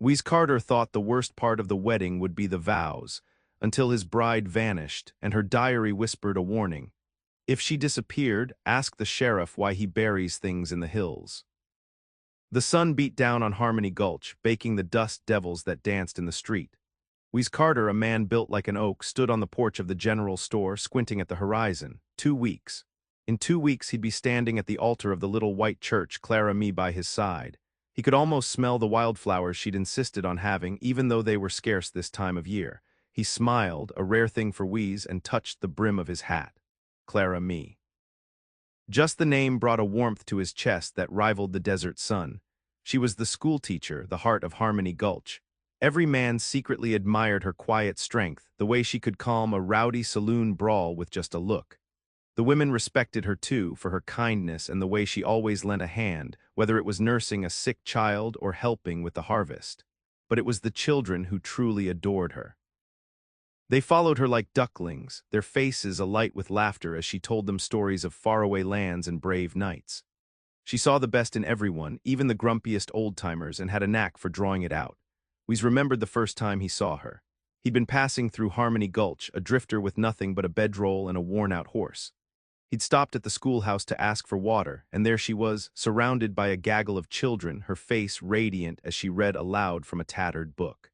Wes Carter thought the worst part of the wedding would be the vows, until his bride vanished and her diary whispered a warning. If she disappeared, ask the sheriff why he buries things in the hills. The sun beat down on Harmony Gulch, baking the dust devils that danced in the street. Wes Carter, a man built like an oak, stood on the porch of the general store, squinting at the horizon. 2 weeks. In 2 weeks he'd be standing at the altar of the little white church, Clara by his side. He could almost smell the wildflowers she'd insisted on having, even though they were scarce this time of year. He smiled, a rare thing for Wes, and touched the brim of his hat. Clara. Just the name brought a warmth to his chest that rivaled the desert sun. She was the schoolteacher, the heart of Harmony Gulch. Every man secretly admired her quiet strength, the way she could calm a rowdy saloon brawl with just a look. The women respected her too for her kindness and the way she always lent a hand, whether it was nursing a sick child or helping with the harvest. But it was the children who truly adored her. They followed her like ducklings, their faces alight with laughter as she told them stories of faraway lands and brave knights. She saw the best in everyone, even the grumpiest old-timers, and had a knack for drawing it out. Wes remembered the first time he saw her. He'd been passing through Harmony Gulch, a drifter with nothing but a bedroll and a worn-out horse. He'd stopped at the schoolhouse to ask for water, and there she was, surrounded by a gaggle of children, her face radiant as she read aloud from a tattered book.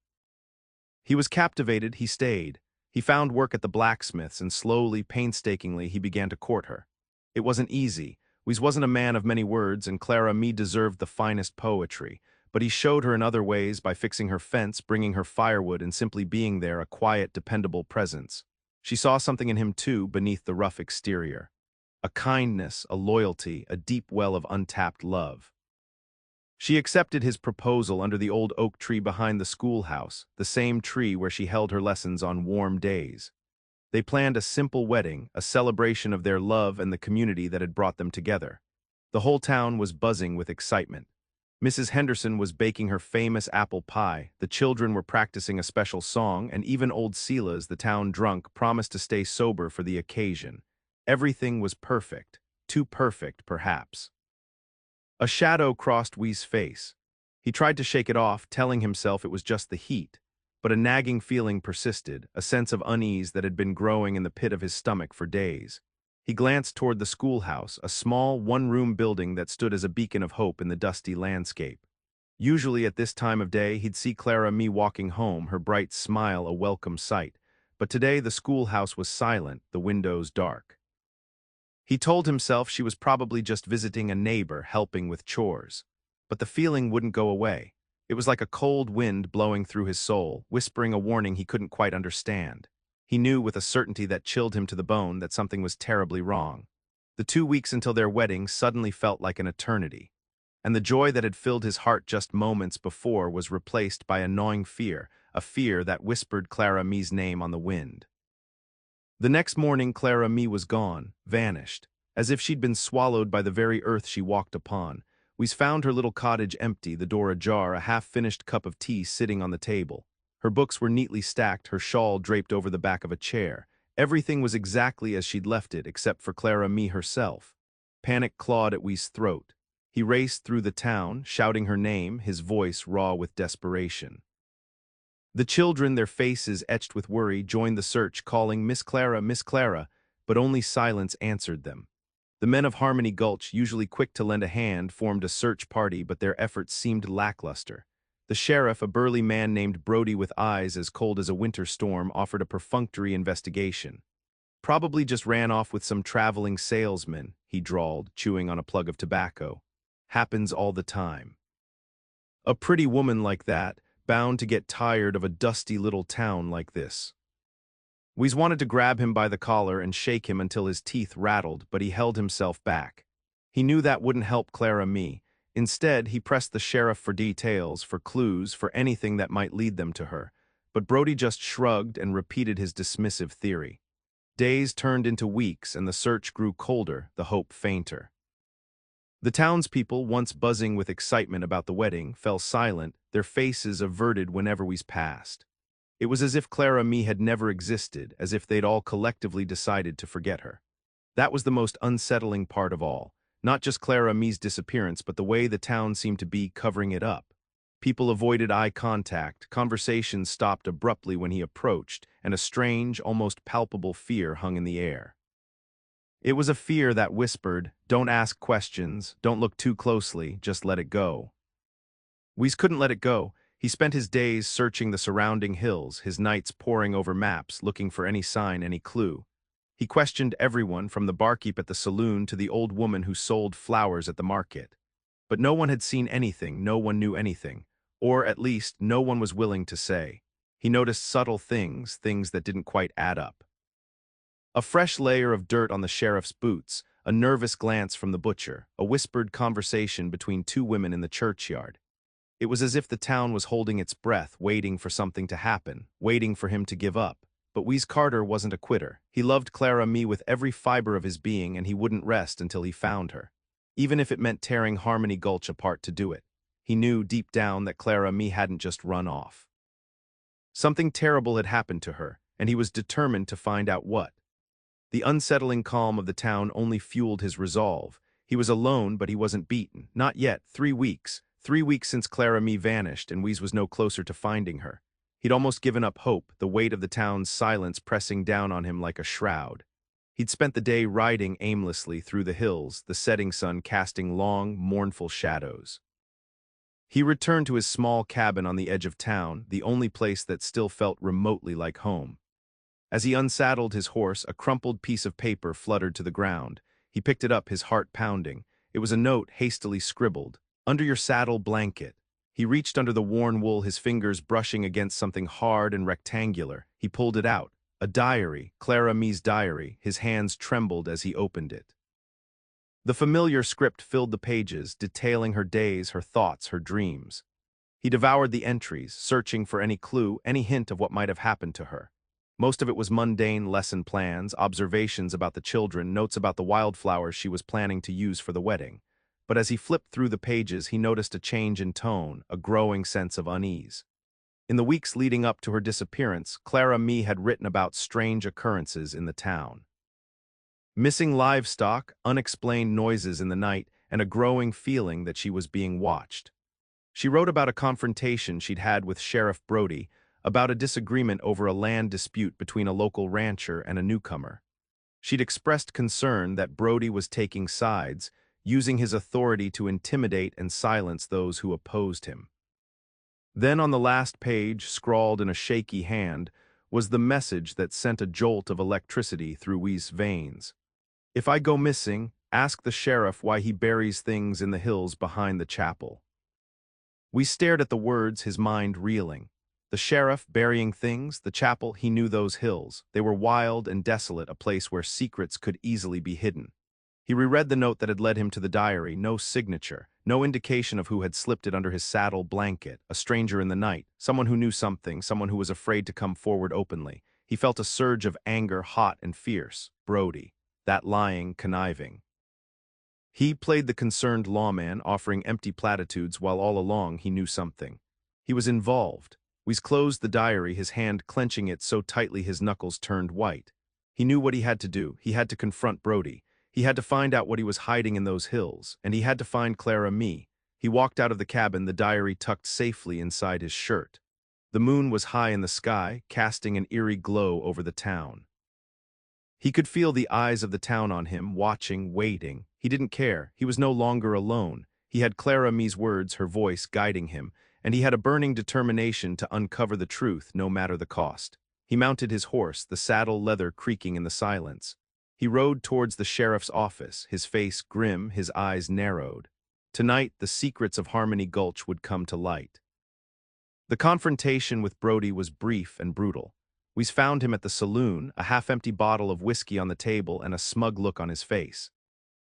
He was captivated. He stayed. He found work at the blacksmith's, and slowly, painstakingly, he began to court her. It wasn't easy. Wes wasn't a man of many words, and Clara deserved the finest poetry, but he showed her in other ways by fixing her fence, bringing her firewood, and simply being there, a quiet, dependable presence. She saw something in him too, beneath the rough exterior. A kindness, a loyalty, a deep well of untapped love. She accepted his proposal under the old oak tree behind the schoolhouse, the same tree where she held her lessons on warm days. They planned a simple wedding, a celebration of their love and the community that had brought them together. The whole town was buzzing with excitement. Mrs. Henderson was baking her famous apple pie, the children were practicing a special song, and even old Silas, the town drunk, promised to stay sober for the occasion. Everything was perfect, too perfect, perhaps. A shadow crossed Wes' face. He tried to shake it off, telling himself it was just the heat, but a nagging feeling persisted, a sense of unease that had been growing in the pit of his stomach for days. He glanced toward the schoolhouse, a small, one-room building that stood as a beacon of hope in the dusty landscape. Usually at this time of day, he'd see Clara walking home, her bright smile a welcome sight, but today the schoolhouse was silent, the windows dark. He told himself she was probably just visiting a neighbor, helping with chores. But the feeling wouldn't go away. It was like a cold wind blowing through his soul, whispering a warning he couldn't quite understand. He knew with a certainty that chilled him to the bone that something was terribly wrong. The 2 weeks until their wedding suddenly felt like an eternity. And the joy that had filled his heart just moments before was replaced by a gnawing fear, a fear that whispered Clara name on the wind. The next morning, Clara was gone, vanished, as if she'd been swallowed by the very earth she walked upon. Wes found her little cottage empty, the door ajar, a half-finished cup of tea sitting on the table. Her books were neatly stacked, her shawl draped over the back of a chair. Everything was exactly as she'd left it, except for Clara herself. Panic clawed at Wes' throat. He raced through the town, shouting her name, his voice raw with desperation. The children, their faces etched with worry, joined the search, calling Miss Clara, but only silence answered them. The men of Harmony Gulch, usually quick to lend a hand, formed a search party, but their efforts seemed lackluster. The sheriff, a burly man named Brody with eyes as cold as a winter storm, offered a perfunctory investigation. Probably just ran off with some traveling salesman, he drawled, chewing on a plug of tobacco. Happens all the time. A pretty woman like that, bound to get tired of a dusty little town like this. Wes wanted to grab him by the collar and shake him until his teeth rattled, but he held himself back. He knew that wouldn't help Clara. Instead, he pressed the sheriff for details, for clues, for anything that might lead them to her. But Brody just shrugged and repeated his dismissive theory. Days turned into weeks, and the search grew colder, the hope fainter. The townspeople, once buzzing with excitement about the wedding, fell silent, their faces averted whenever Wes passed. It was as if Clara had never existed, as if they'd all collectively decided to forget her. That was the most unsettling part of all. Not just Clara disappearance, but the way the town seemed to be covering it up. People avoided eye contact, conversations stopped abruptly when he approached, and a strange, almost palpable fear hung in the air. It was a fear that whispered, "Don't ask questions, don't look too closely, just let it go." Wes couldn't let it go. He spent his days searching the surrounding hills, his nights poring over maps, looking for any sign, any clue. He questioned everyone from the barkeep at the saloon to the old woman who sold flowers at the market. But no one had seen anything, no one knew anything, or at least no one was willing to say. He noticed subtle things, things that didn't quite add up. A fresh layer of dirt on the sheriff's boots, a nervous glance from the butcher, a whispered conversation between two women in the churchyard. It was as if the town was holding its breath, waiting for something to happen, waiting for him to give up. But Wes Carter wasn't a quitter. He loved Clara with every fiber of his being, and he wouldn't rest until he found her. Even if it meant tearing Harmony Gulch apart to do it. He knew deep down that Clara hadn't just run off. Something terrible had happened to her, and he was determined to find out what. The unsettling calm of the town only fueled his resolve. He was alone, but he wasn't beaten. Not yet. 3 weeks. 3 weeks since Clara vanished, and Wes was no closer to finding her. He'd almost given up hope, the weight of the town's silence pressing down on him like a shroud. He'd spent the day riding aimlessly through the hills, the setting sun casting long, mournful shadows. He returned to his small cabin on the edge of town, the only place that still felt remotely like home. As he unsaddled his horse, a crumpled piece of paper fluttered to the ground. He picked it up, his heart pounding. It was a note hastily scribbled. "Under your saddle blanket." He reached under the worn wool, his fingers brushing against something hard and rectangular. He pulled it out. A diary, Clara's diary. His hands trembled as he opened it. The familiar script filled the pages, detailing her days, her thoughts, her dreams. He devoured the entries, searching for any clue, any hint of what might have happened to her. Most of it was mundane lesson plans, observations about the children, notes about the wildflowers she was planning to use for the wedding. But as he flipped through the pages, he noticed a change in tone, a growing sense of unease. In the weeks leading up to her disappearance, Clara had written about strange occurrences in the town. Missing livestock, unexplained noises in the night, and a growing feeling that she was being watched. She wrote about a confrontation she'd had with Sheriff Brody, about a disagreement over a land dispute between a local rancher and a newcomer. She'd expressed concern that Brody was taking sides, using his authority to intimidate and silence those who opposed him. Then on the last page, scrawled in a shaky hand, was the message that sent a jolt of electricity through Wes' veins. "If I go missing, ask the sheriff why he buries things in the hills behind the chapel." We stared at the words, his mind reeling. The sheriff burying things, the chapel, he knew those hills. They were wild and desolate, a place where secrets could easily be hidden. He reread the note that had led him to the diary, no signature, no indication of who had slipped it under his saddle blanket, a stranger in the night, someone who knew something, someone who was afraid to come forward openly. He felt a surge of anger, hot and fierce. Brody, that lying, conniving. He played the concerned lawman, offering empty platitudes while all along he knew something. He was involved. Wes closed the diary, his hand clenching it so tightly his knuckles turned white. He knew what he had to do. He had to confront Brody. He had to find out what he was hiding in those hills, and he had to find Clara. He walked out of the cabin, the diary tucked safely inside his shirt. The moon was high in the sky, casting an eerie glow over the town. He could feel the eyes of the town on him, watching, waiting. He didn't care. He was no longer alone. He had Clara's words, her voice, guiding him, and he had a burning determination to uncover the truth, no matter the cost. He mounted his horse, the saddle leather creaking in the silence. He rode towards the sheriff's office, his face grim, his eyes narrowed. Tonight, the secrets of Harmony Gulch would come to light. The confrontation with Brody was brief and brutal. We found him at the saloon, a half-empty bottle of whiskey on the table and a smug look on his face.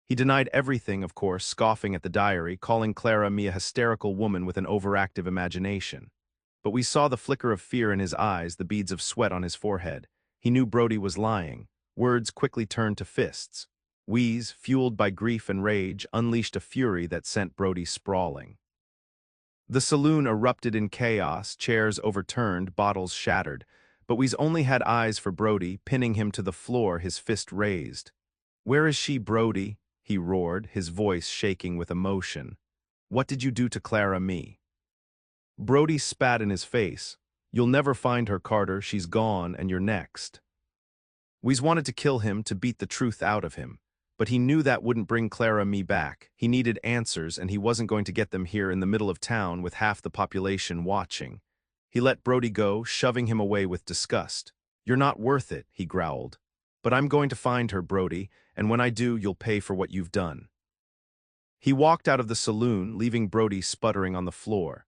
He denied everything, of course, scoffing at the diary, calling Clara a hysterical woman with an overactive imagination. But we saw the flicker of fear in his eyes, the beads of sweat on his forehead. He knew Brody was lying. Words quickly turned to fists. Wes, fueled by grief and rage, unleashed a fury that sent Brody sprawling. The saloon erupted in chaos, chairs overturned, bottles shattered. But Wes only had eyes for Brody, pinning him to the floor, his fist raised. "Where is she, Brody?" he roared, his voice shaking with emotion. "What did you do to Clara?" Brody spat in his face. "You'll never find her, Carter. She's gone, and you're next." Wes wanted to kill him to beat the truth out of him. But he knew that wouldn't bring Clara me back. He needed answers, and he wasn't going to get them here in the middle of town with half the population watching. He let Brody go, shoving him away with disgust. "You're not worth it," he growled. "But I'm going to find her, Brody, and when I do, you'll pay for what you've done." He walked out of the saloon, leaving Brody sputtering on the floor.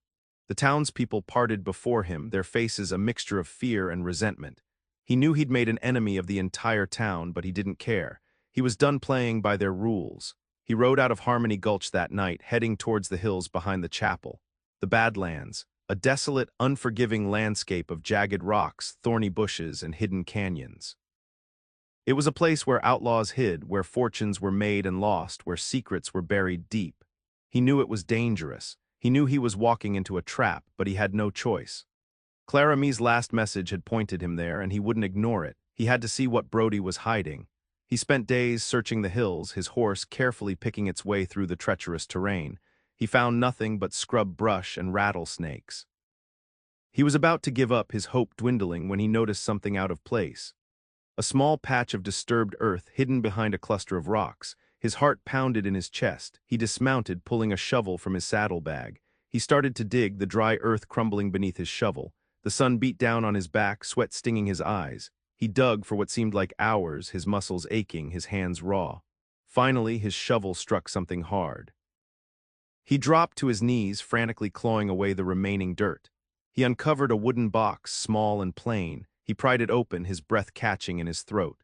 The townspeople parted before him, their faces a mixture of fear and resentment. He knew he'd made an enemy of the entire town, but he didn't care. He was done playing by their rules. He rode out of Harmony Gulch that night, heading towards the hills behind the chapel. The Badlands, a desolate, unforgiving landscape of jagged rocks, thorny bushes, and hidden canyons. It was a place where outlaws hid, where fortunes were made and lost, where secrets were buried deep. He knew it was dangerous. He knew he was walking into a trap, but he had no choice. Clara Me's last message had pointed him there, and he wouldn't ignore it. He had to see what Brody was hiding. He spent days searching the hills, his horse carefully picking its way through the treacherous terrain. He found nothing but scrub brush and rattlesnakes. He was about to give up, his hope dwindling, when he noticed something out of place. A small patch of disturbed earth hidden behind a cluster of rocks. His heart pounded in his chest. He dismounted, pulling a shovel from his saddlebag. He started to dig, the dry earth crumbling beneath his shovel. The sun beat down on his back, sweat stinging his eyes. He dug for what seemed like hours, his muscles aching, his hands raw. Finally, his shovel struck something hard. He dropped to his knees, frantically clawing away the remaining dirt. He uncovered a wooden box, small and plain. He pried it open, his breath catching in his throat.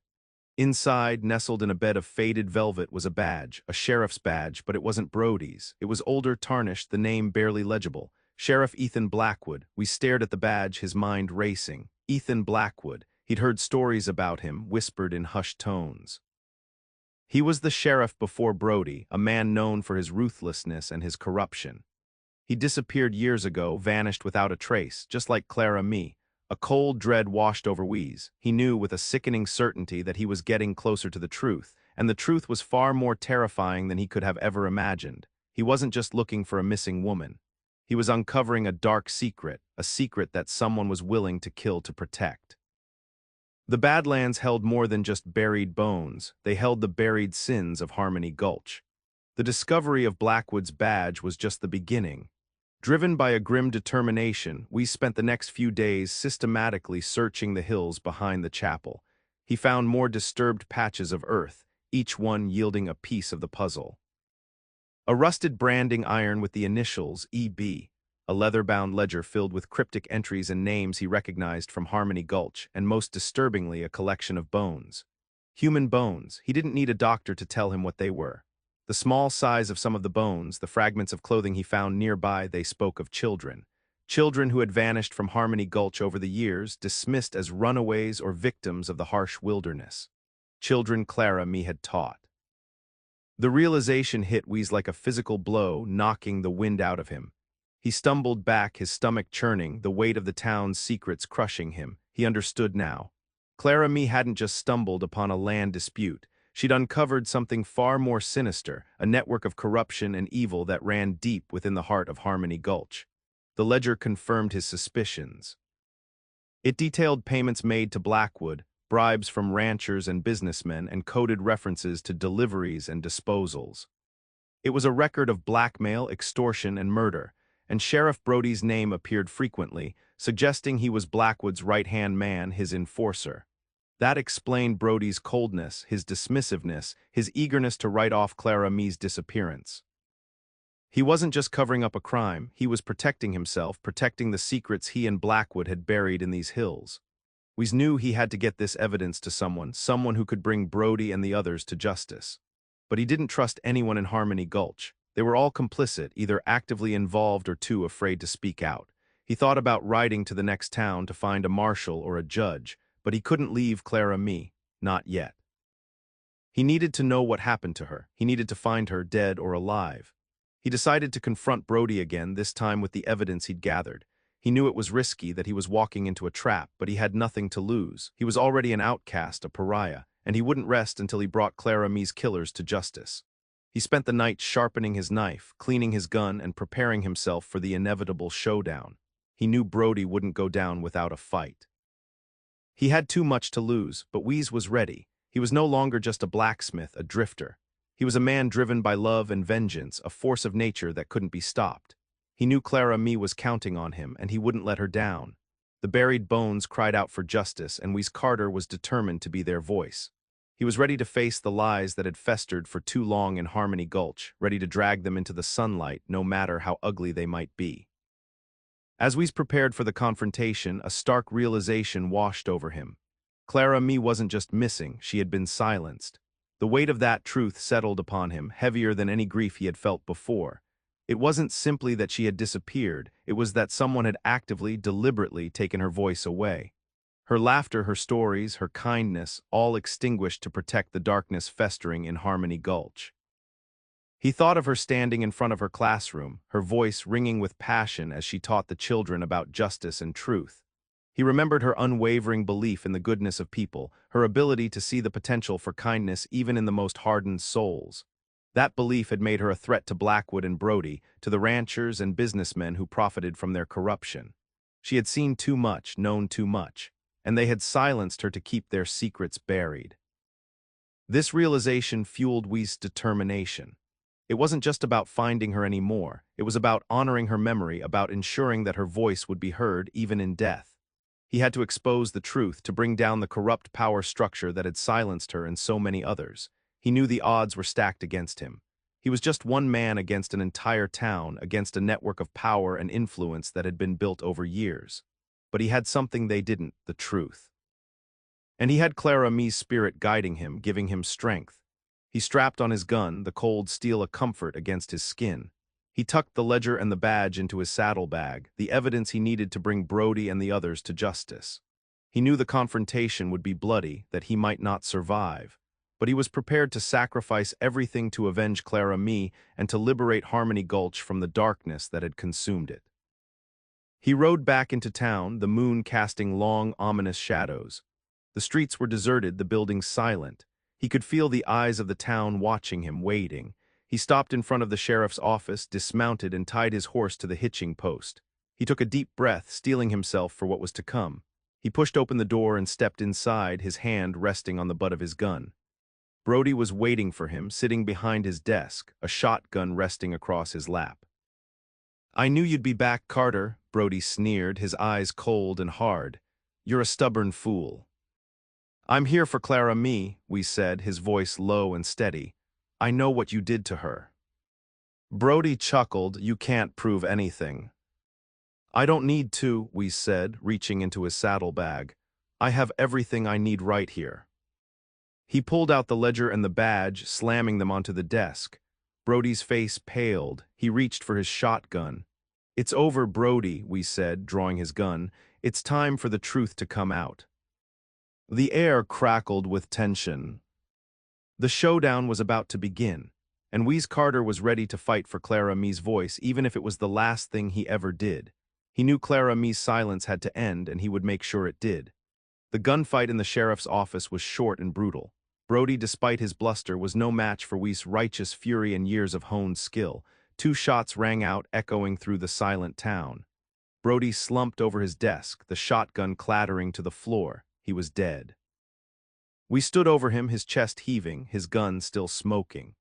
Inside, nestled in a bed of faded velvet, was a badge, a sheriff's badge, but it wasn't Brody's. It was older, tarnished, the name barely legible. Sheriff Ethan Blackwood. We stared at the badge, his mind racing. Ethan Blackwood. He'd heard stories about him, whispered in hushed tones. He was the sheriff before Brody, a man known for his ruthlessness and his corruption. He disappeared years ago, vanished without a trace, just like Clara Me. A cold dread washed over Wes. He knew with a sickening certainty that he was getting closer to the truth, and the truth was far more terrifying than he could have ever imagined. He wasn't just looking for a missing woman. He was uncovering a dark secret, a secret that someone was willing to kill to protect. The Badlands held more than just buried bones. They held the buried sins of Harmony Gulch. The discovery of Blackwood's badge was just the beginning. Driven by a grim determination, we spent the next few days systematically searching the hills behind the chapel. He found more disturbed patches of earth, each one yielding a piece of the puzzle. A rusted branding iron with the initials EB, a leather-bound ledger filled with cryptic entries and names he recognized from Harmony Gulch, and most disturbingly, a collection of bones. Human bones. He didn't need a doctor to tell him what they were. The small size of some of the bones, the fragments of clothing he found nearby, they spoke of children. Children who had vanished from Harmony Gulch over the years, dismissed as runaways or victims of the harsh wilderness. Children Clara Me had taught. The realization hit Wes like a physical blow, knocking the wind out of him. He stumbled back, his stomach churning, the weight of the town's secrets crushing him. He understood now. Clara Me hadn't just stumbled upon a land dispute. She'd uncovered something far more sinister, a network of corruption and evil that ran deep within the heart of Harmony Gulch. The ledger confirmed his suspicions. It detailed payments made to Blackwood, bribes from ranchers and businessmen, and coded references to deliveries and disposals. It was a record of blackmail, extortion, and murder, and Sheriff Brody's name appeared frequently, suggesting he was Blackwood's right-hand man, his enforcer. That explained Brody's coldness, his dismissiveness, his eagerness to write off Clara Me's disappearance. He wasn't just covering up a crime, he was protecting himself, protecting the secrets he and Blackwood had buried in these hills. Wes knew he had to get this evidence to someone who could bring Brody and the others to justice. But he didn't trust anyone in Harmony Gulch. They were all complicit, either actively involved or too afraid to speak out. He thought about riding to the next town to find a marshal or a judge, but he couldn't leave Clara Me, not yet. He needed to know what happened to her. He needed to find her, dead or alive. He decided to confront Brody again, this time with the evidence he'd gathered. He knew it was risky, that he was walking into a trap, but he had nothing to lose. He was already an outcast, a pariah, and he wouldn't rest until he brought Clara Me's killers to justice. He spent the night sharpening his knife, cleaning his gun, and preparing himself for the inevitable showdown. He knew Brody wouldn't go down without a fight. He had too much to lose, but Wes was ready. He was no longer just a blacksmith, a drifter. He was a man driven by love and vengeance, a force of nature that couldn't be stopped. He knew Clara was counting on him, and he wouldn't let her down. The buried bones cried out for justice, and Wes Carter was determined to be their voice. He was ready to face the lies that had festered for too long in Harmony Gulch, ready to drag them into the sunlight, no matter how ugly they might be. As Wes prepared for the confrontation, a stark realization washed over him. Clara wasn't just missing, she had been silenced. The weight of that truth settled upon him, heavier than any grief he had felt before. It wasn't simply that she had disappeared, it was that someone had actively, deliberately taken her voice away. Her laughter, her stories, her kindness, all extinguished to protect the darkness festering in Harmony Gulch. He thought of her standing in front of her classroom, her voice ringing with passion as she taught the children about justice and truth. He remembered her unwavering belief in the goodness of people, her ability to see the potential for kindness even in the most hardened souls. That belief had made her a threat to Blackwood and Brody, to the ranchers and businessmen who profited from their corruption. She had seen too much, known too much, and they had silenced her to keep their secrets buried. This realization fueled Wes' determination. It wasn't just about finding her anymore, it was about honoring her memory, about ensuring that her voice would be heard even in death. He had to expose the truth, to bring down the corrupt power structure that had silenced her and so many others. He knew the odds were stacked against him. He was just one man against an entire town, against a network of power and influence that had been built over years. But he had something they didn't, the truth. And he had Clara spirit guiding him, giving him strength. He strapped on his gun, the cold steel a comfort against his skin. He tucked the ledger and the badge into his saddlebag, the evidence he needed to bring Brody and the others to justice. He knew the confrontation would be bloody, that he might not survive. But he was prepared to sacrifice everything to avenge Clara and to liberate Harmony Gulch from the darkness that had consumed it. He rode back into town, the moon casting long, ominous shadows. The streets were deserted, the buildings silent. He could feel the eyes of the town watching him, waiting. He stopped in front of the sheriff's office, dismounted, and tied his horse to the hitching post. He took a deep breath, steeling himself for what was to come. He pushed open the door and stepped inside, his hand resting on the butt of his gun. Brody was waiting for him, sitting behind his desk, a shotgun resting across his lap. "I knew you'd be back, Carter," Brody sneered, his eyes cold and hard. "You're a stubborn fool." "I'm here for Clara Wes said, his voice low and steady. "I know what you did to her." Brody chuckled. "You can't prove anything." "I don't need to," Wes said, reaching into his saddlebag. "I have everything I need right here." He pulled out the ledger and the badge, slamming them onto the desk. Brody's face paled. He reached for his shotgun. "It's over, Brody," Wes said, drawing his gun. "It's time for the truth to come out." The air crackled with tension. The showdown was about to begin, and Wes Carter was ready to fight for Clara voice, even if it was the last thing he ever did. He knew Clara silence had to end, and he would make sure it did. The gunfight in the sheriff's office was short and brutal. Brody, despite his bluster, was no match for Wes' righteous fury and years of honed skill. 2 shots rang out, echoing through the silent town. Brody slumped over his desk, the shotgun clattering to the floor. He was dead. We stood over him, his chest heaving, his gun still smoking.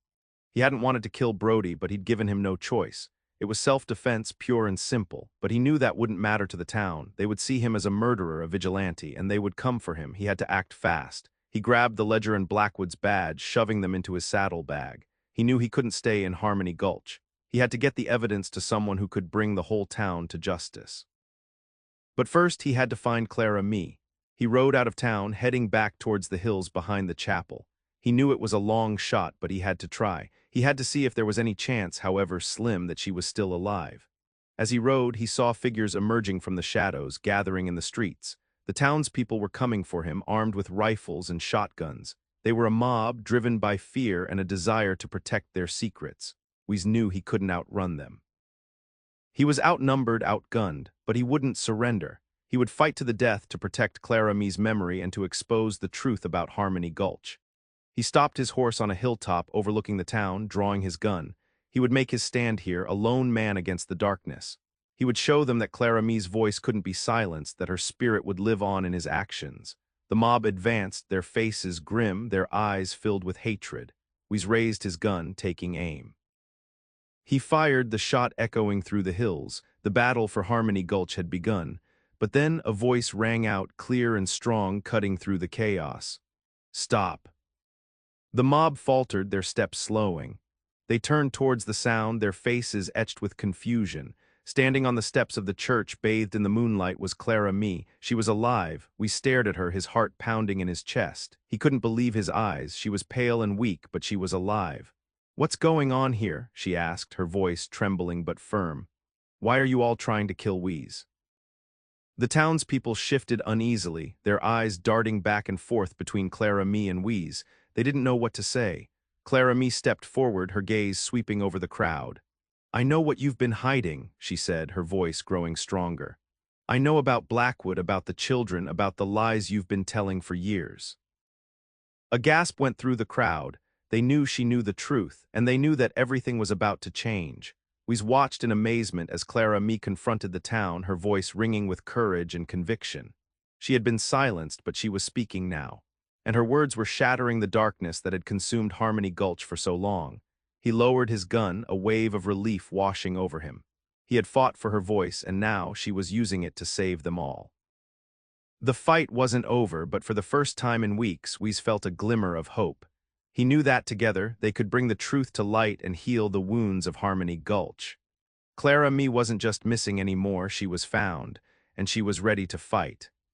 He hadn't wanted to kill Brody, but he'd given him no choice. It was self-defense, pure and simple, but he knew that wouldn't matter to the town. They would see him as a murderer, a vigilante, and they would come for him. He had to act fast. He grabbed the ledger and Blackwood's badge, shoving them into his saddlebag. He knew he couldn't stay in Harmony Gulch. He had to get the evidence to someone who could bring the whole town to justice. But first, he had to find Clara He rode out of town, heading back towards the hills behind the chapel. He knew it was a long shot, but he had to try. He had to see if there was any chance, however slim, that she was still alive. As he rode, he saw figures emerging from the shadows, gathering in the streets. The townspeople were coming for him, armed with rifles and shotguns. They were a mob, driven by fear and a desire to protect their secrets. Wes knew he couldn't outrun them. He was outnumbered, outgunned, but he wouldn't surrender. He would fight to the death to protect Clara me's memory and to expose the truth about Harmony Gulch. He stopped his horse on a hilltop overlooking the town, drawing his gun. He would make his stand here, a lone man against the darkness. He would show them that Clara Mee's voice couldn't be silenced, that her spirit would live on in his actions. The mob advanced, their faces grim, their eyes filled with hatred. Wes raised his gun, taking aim. He fired, the shot echoing through the hills. The battle for Harmony Gulch had begun. But then a voice rang out, clear and strong, cutting through the chaos. "Stop." The mob faltered, their steps slowing. They turned towards the sound, their faces etched with confusion. Standing on the steps of the church, bathed in the moonlight, was Clara Mee. She was alive. We stared at her, his heart pounding in his chest. He couldn't believe his eyes. She was pale and weak, but she was alive. "What's going on here?" she asked, her voice trembling but firm. "Why are you all trying to kill Wes?" The townspeople shifted uneasily, their eyes darting back and forth between Clara Mee and Wes. They didn't know what to say. Clara Mee stepped forward, her gaze sweeping over the crowd. "I know what you've been hiding," she said, her voice growing stronger. "I know about Blackwood, about the children, about the lies you've been telling for years." A gasp went through the crowd. They knew she knew the truth, and they knew that everything was about to change. Wes watched in amazement as Clara Mee confronted the town, her voice ringing with courage and conviction. She had been silenced, but she was speaking now, and her words were shattering the darkness that had consumed Harmony Gulch for so long. He lowered his gun, a wave of relief washing over him. He had fought for her voice, and now she was using it to save them all. The fight wasn't over, but for the first time in weeks, Wes felt a glimmer of hope. He knew that together, they could bring the truth to light and heal the wounds of Harmony Gulch. Clara Mee wasn't just missing anymore, she was found, and she was ready to fight.